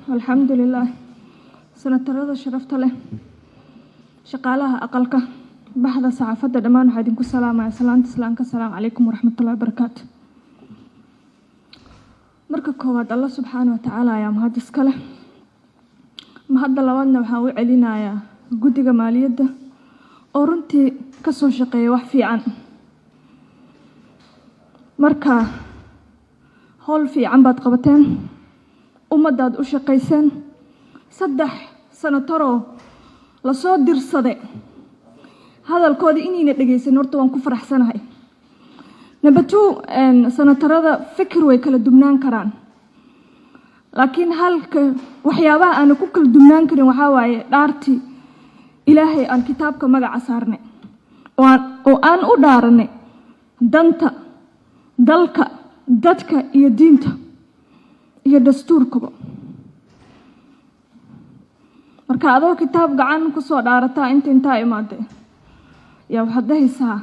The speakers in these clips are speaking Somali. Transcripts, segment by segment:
الحمد لله سنة ترى شرفت له شقالها أقلك بحث صعفة دمان حدينكم السلام السلام عليكم ورحمة الله وبركاته مركب كواد الله سبحانه وتعالى يا مهندس كله mahadda labaadna waxaan u celinayaa guddiga maaliyadda oo runtii ka soo shaqeeya wax fiican marka hawl fiican baad qabateen ummadaad u shaqayseen 3 sano taro la soo dirsaday hadalkoodii inayna dhageysan horta waan ku faraxsanahay number 2 sanatarada fikir way kala duwnaan karaan laakiin halka waxyaabaha aan ku kala duwnaan karin waxa waaye dhaarti ilaahay aan kitaabka magaca saarnay oo aan u dhaaranay danta dalka dadka iyo diinta iyo dastuurkaba marka adoo kitaab gacan ku soo dhaarata inta imaade yaa waxaad dhahaysaa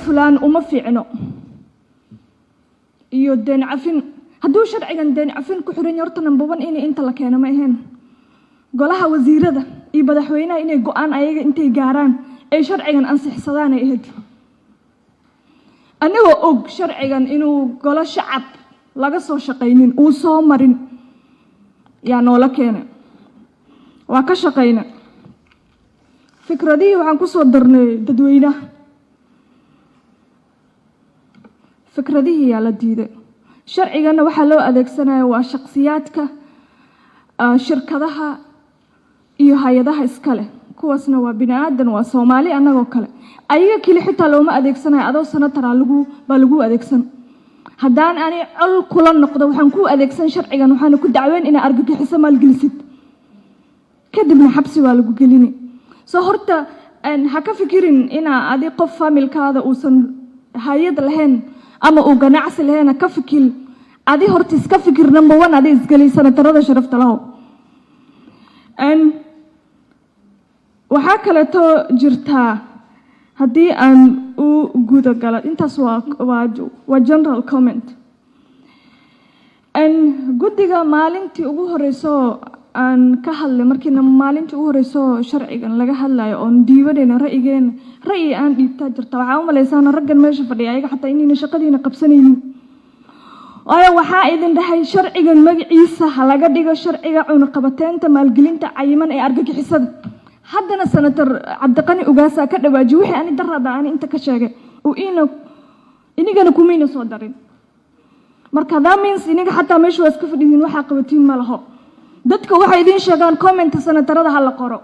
fulaan uma fiicno iyo deen cafin hadduu sharcigan deen cafin ku xiran horta number 1 in inta la keeno ma ahayn golaha wasiirada iyo madaxweynaha inay go'aan ayaga intay gaaraan ay sharcigan ansixsadaan ay ahayd anagoo og sharcigan inuu golo shacab laga soo shaqeynin uu soo marin yaa noola keenay waa ka shaqeynaa fikradii waxaan ku soo darnay dadweynaha fikradihii yaa la diiday sharcigana waxaa loo adeegsanayaa waa shakhsiyaadka shirkadaha iyo hay'adaha iskale kuwaasna waa bini'aadan waa Soomaali anagoo kale ayaga kali xitaa looma adeegsanayo adoo sanatar lagu adeegsan haddaan ani col kula noqdo waxaan ku adeegsan sharcigan waxaan ku dacweyn inay argagixiso maalgelisid kadibna xabsi waa lagu gelini soo horta ha ka fikirin ina adi qof familkaada uusan hay'ad lahayn ama uu ganacsi lahayn ka fikir adi horta iska fikir number 1 adi isgalay sanatarada sharafta laho waxa kale to jirta hadii aan u guudo gala intaas waa general comment guddiga maalintii ugu horeyso aan ka hadlay markii maalintii ugu horeyso sharcigan laga hadlayo oo diiwadayna ra'yi aan dhiibta jirta waxa u maleysana raggan meesha fadhiya ayaga xataa inayna shaqadiina qabsanaynin waxa idin dhahay sharcigan magaciisa laga dhigo sharciga cunaqabateynta maalgelinta cayiman ee argagixisada haddana sanatar Cabdiqani Ugaasa ka dhawaaji wixii aan darada aan inta ka sheegay oo inigana kumayna soo darin marka that means iniga xataa meesha waa iska fadhiyin waxa qabatiin ma laho dadka waxa idin sheegaan comment sanatarada hal qoro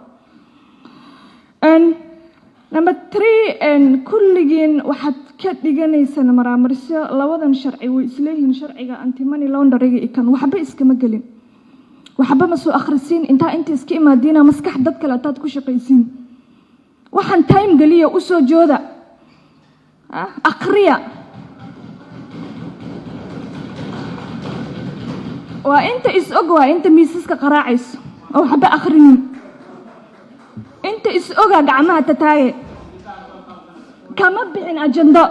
number 3 kulligeen waxaad ka dhiganaysan maraamarsiyo labadan sharci way isleeyihiin sharciga anti money laundering ikan waxba iskama gelin waxba ma soo akhrisin inta iska imaadina maskax dad kale taad ku shaqaysiin waxaan time galiyo u soo jooda akhriya waa inta is og waa inta miisaska qaraacayso oo waxba akhrinin inta is oga gacmaha tataaye kama bixin ajenda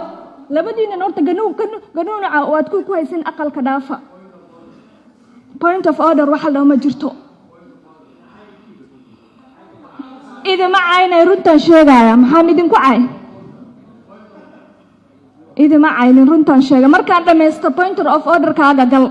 labadiina horta ganuunaca waad ku haysan aqalka dhaafa point of order waxa loo ma jirto idima caynay runtan sheegaya maxaan idinku caay idima caynin runtan sheega markaan dhameysto point of order kaaga gal